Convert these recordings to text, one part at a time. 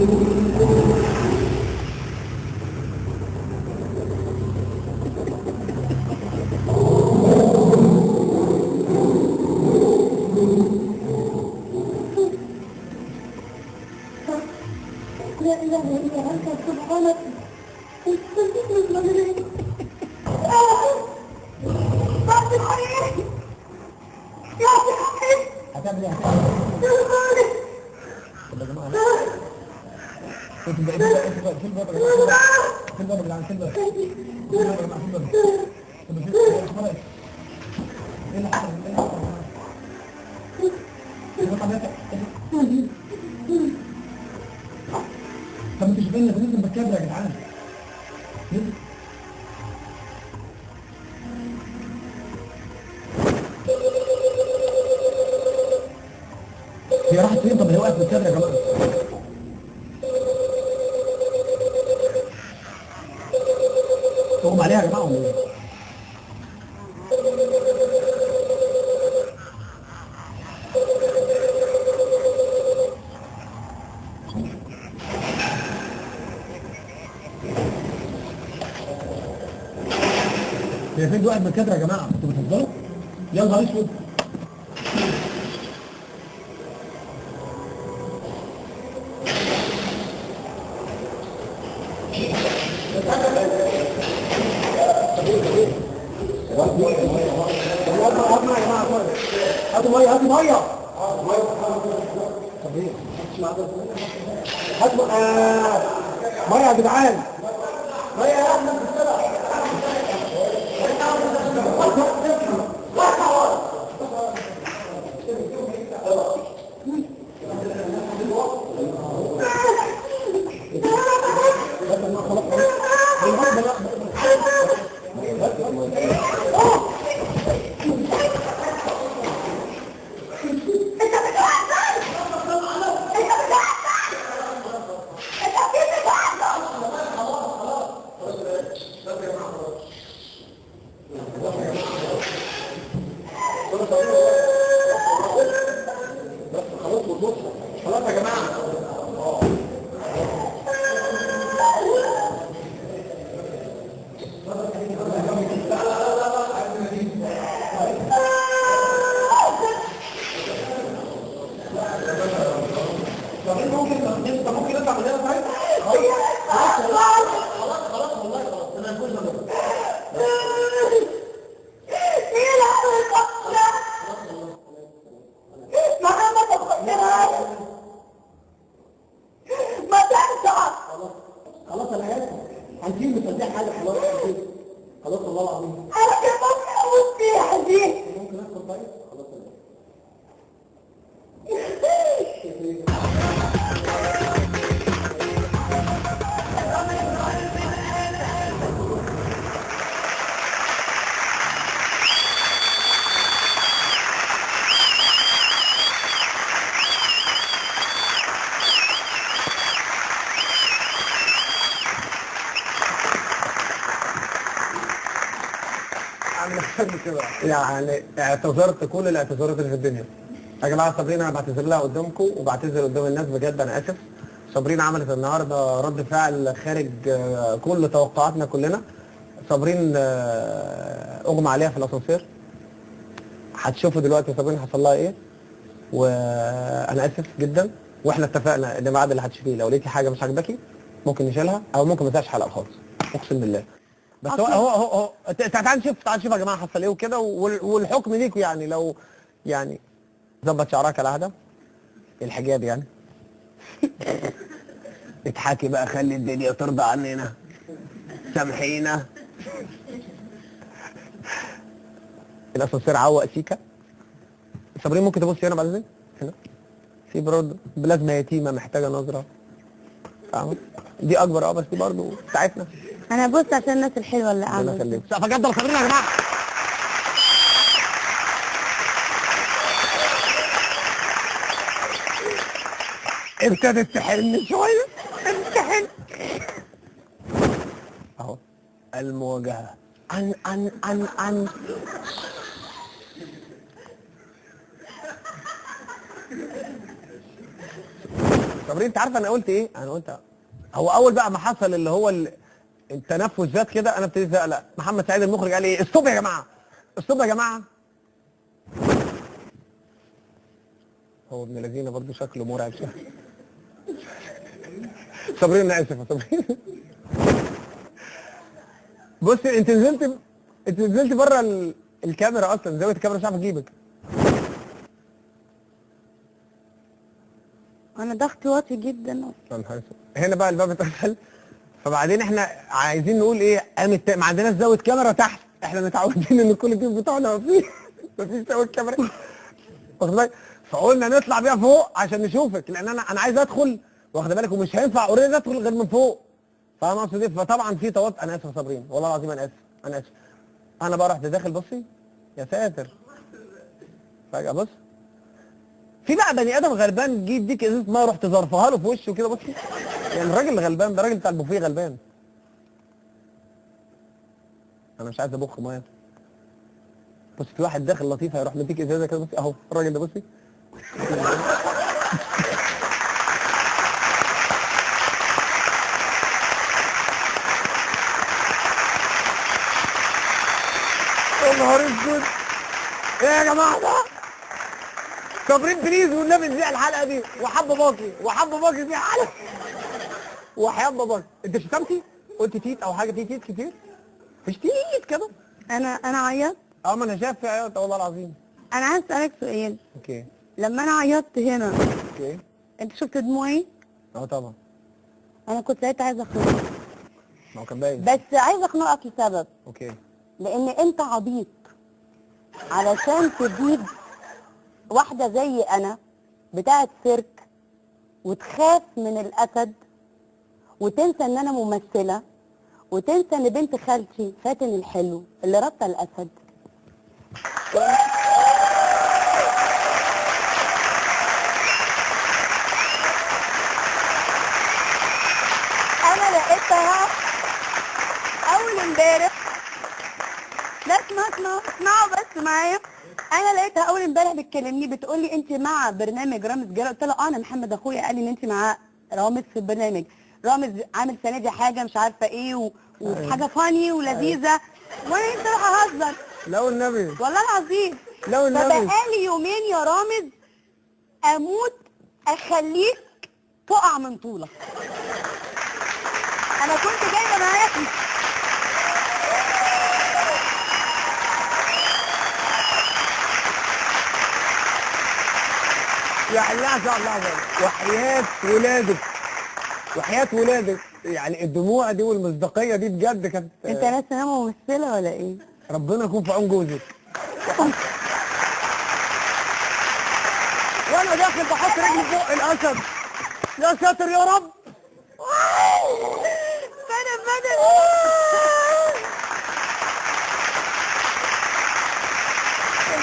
لا إله إلا أنت سبحانك بعد الحريق يا حبيبي هتعمل ايه؟ طب يا جماعه شيل الباب يا جماعه شيل الباب يا جماعه شيل الباب طب شيل الباب ايه اللي حصل؟ طب انتوا شايفين ان بننزل بالكاميرا يا جدعان؟ هي راحت فين؟ طب هي وقفت بالكاميرا يا جماعه. اغمى عليها يا جماعه ولا ايه؟ هي فين وقفت بالكاميرا يا جماعه؟ انتوا بتهزروا؟ يا نهار اسود. هاتوا ميه هاتوا ميه طب ايه؟ هاتوا ميه يا جدعان ميه يا ابني خلاص يا جماعه ممكن نطلع من هنا طيب؟ خلاص والله خلاص انا هنكون خلاص انا اسف هنجيب مصدق حاجه خلاص خلاص والله العظيم انا كمان اموت فيه يا حبيبي ممكن ادخل طيب خلاص يعني اعتذرت كل الاعتذارات اللي في الدنيا يا جماعه. صابرين انا بعتذر لها قدامكم وبعتذر قدام الناس بجد انا اسف. صابرين عملت النهارده رد فعل خارج كل توقعاتنا كلنا. صابرين اغمى عليها في الاسانسير. هتشوفوا دلوقتي صابرين حصل لها ايه وانا اسف جدا. واحنا اتفقنا ان بعد اللي هتشوفيه لو لقيتي حاجه مش عاجباكي ممكن نشيلها او ممكن ما نسيبش حلقه خالص اقسم بالله. بس هو تعال نشوف يا جماعه حصل ايه وكده والحكم ليكوا يعني. لو يعني ظبط شعرك كالعاده الحجاب يعني اضحكي بقى خلي الدنيا ترضى عننا سامحينا. الاسانسير عوق سيكا. صابرين ممكن تبصي هنا بعد اذنك هنا في برضه بلازما يتيمه محتاجه نظره فاهمه. دي اكبر بس دي برضه بتاعتنا. انا بص عشان الناس الحلوه اللي ربنا قاعده يخليك. سقفه جد لصابرين يا جماعه. ابتدت تحن شويه تحن اهو المواجهه عن صابرين انت عارفه انا قلت ايه؟ انا قلت هو اول بقى ما حصل اللي هو التنفس ذات كده انا ابتديت اقلق. محمد سعيد المخرج قال ايه؟ استوب يا جماعه، استوب يا جماعه. هو ابن الذين برضه شكله مرعب شويه. صابرين انا اسف يا صابرين. بصي انت نزلت بره الكاميرا اصلا، زاويه الكاميرا مش عارف اجيبك. انا ضغطي واطي جدا. هنا بقى الباب اتقفل، فبعدين احنا عايزين نقول ايه؟ ما عندناش زاويه كاميرا تحت، احنا متعودين ان كل الضيوف بتوعنا مفيش زاويه كاميرا. واخد بالك؟ فقلنا نطلع بيها فوق عشان نشوفك، لان انا عايز ادخل، واخد بالك؟ ومش هينفع اوريدي ادخل غير من فوق. فاهم اقصد ايه؟ فطبعا في توتر. انا اسف يا صابرين، والله العظيم انا اسف، انا اسف. انا بقى رحت داخل، بصي يا ساتر، فجاه بص في بقى بني ادم غلبان جه يديك ازازه ميه، رحت ظرفها له في وشه كده، بصي يعني الراجل غلبان، ده الراجل بتاع البوفيه غلبان. انا مش عايز ابخ ميه. بص في واحد داخل لطيف هيروح مديك ازازه كده، بصي اهو الراجل ده، بصي يا نهار اسود، ايه يا جماعه ده؟ صابرين بليز والنبي نذيع الحلقه دي، وحب باقي نذيع الحلقه، وحياه باباكي. انت شتمتي؟ قلت تيت او حاجه، في تيت كتير؟ مش تيت كده؟ انا عيطت. ما انا شايف في عياط والله العظيم. انا عايز اسالك سؤال. اوكي. لما انا عيطت هنا اوكي. انت شفت دموعي؟ طبعا. انا كنت ساعتها عايزه اخنقك. ما هو كان باين. بس عايزه اخنقك لسبب. اوكي. لان انت عبيط علشان تجيب واحده زي انا بتاعه سيرك وتخاف من الاسد وتنسى ان انا ممثله وتنسى ان بنت خالتي فاتن الحلو اللي ربطه الاسد. انا لقيتها اول امبارح. لا اسمعوا بس معايا. انا لقيتها اول امبارح بتكلمني بتقول لي انت مع برنامج رامز جلال. قلت لها انا محمد اخويا قال لي ان انت مع رامز في البرنامج. رامز عامل السنه دي حاجه مش عارفه ايه وحاجه فاني ولذيذه، وانا انت راح اهزر. لا والنبي والله العظيم. لا والنبي. فبقالي يومين يا رامز اموت اخليك تقع من طولك. انا كنت جايبه معايا يعني لا شاء الله وحياة ولادك يعني الدموع دي والمصداقية دي بجد كانت. انت ناس انا ممثله ولا ايه؟ ربنا يكون في عون جوزك. وانا داخل بحط رجلي فوق الاسد، يا ساتر يا رب. فانا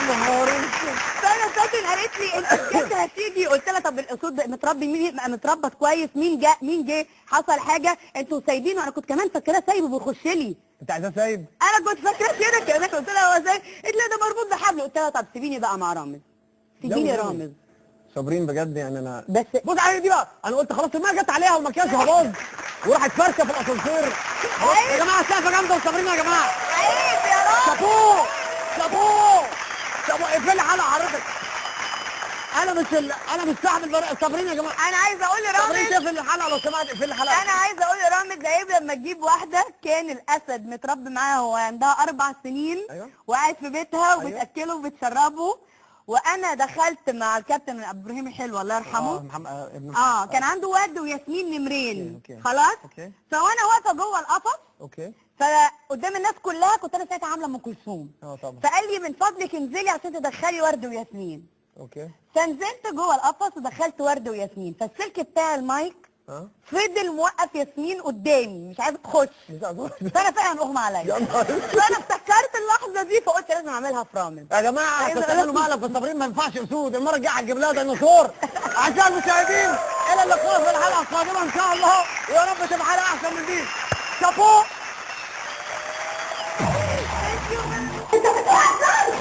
النهار اسود. فانا فاتن قالت لي انت بجد هتيجي؟ قلت لها طب الاسود متربي مين؟ متربط كويس؟ مين جه؟ حصل حاجه؟ انتوا سايبينه؟ انا كنت كمان فاكراه سايبه بيخش لي. انت عايزاه سايب؟ انا كنت فاكراه كده قلت لها هو سايب؟ قالت لي ده مربوط بحبل. قلت لها طب سيبيني بقى مع رامز، سيبيني رامز. صابرين بجد يعني انا بس بص على دي بقى، انا قلت خلاص الميه جت عليها ومكياجها باظ وراحت فاركه في الاسانسير. يا جماعه السقفه جامده وصابرين يا جماعه. عيب يا رامز. شابوه اقفلي حلقه حضرتك. انا مش صاحب صابرين يا جماعه. انا عايزه اقول لرامز صابرين تقفل الحلقه لو سمحت، اقفلي الحلقه. انا عايزه اقول لرامز عيب لما تجيب واحده كان الاسد متربي معاها وهو عندها 4 سنين. أيوة. وقاعد في بيتها وبتاكله وبتشربه. وانا دخلت مع الكابتن ابراهيم الحلو الله يرحمه. كان عنده ورد وياسمين نمرين. أوكي. خلاص. أوكي. فوانا واقفه جوه القفص. اوكي. فقدام الناس كلها كنت انا ساعتها عامله ام كلثوم. طبعا. فقال لي من فضلك انزلي عشان تدخلي ورد وياسمين. اوكي. فنزلت جوه القفص ودخلت ورد وياسمين. فالسلك بتاع المايك فضل موقف ياسمين قدامي مش عايزه تخش. فانا فعلا اغمى عليا. فانا افتكرت اللحظه دي فقلت لازم اعملها في رامز. يا جماعه تستعملوا مقلب في صابرين ما ينفعش اسود، المره الجايه هتجيب لها ديناصور. اعزائي المشاهدين الى اللقاء في الحلقه القادمه ان شاء الله، ويا رب تبقى حلقه احسن من دي. شابوه. انت بتهزر.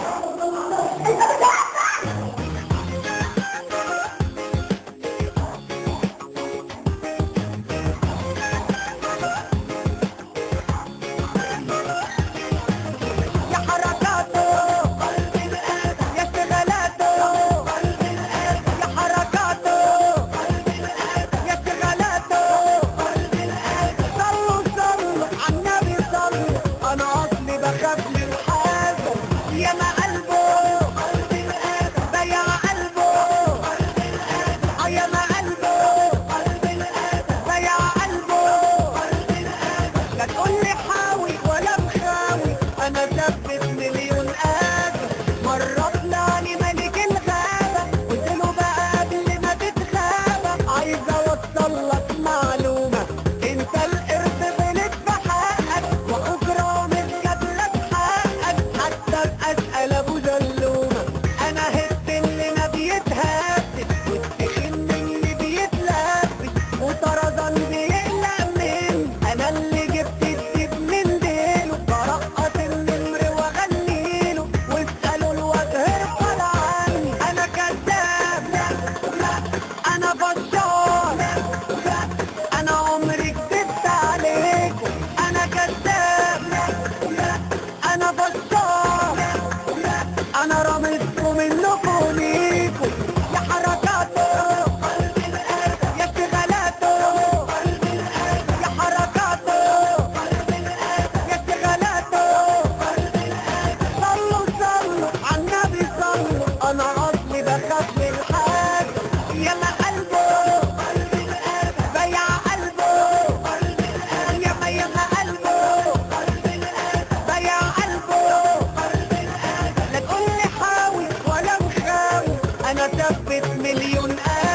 يكون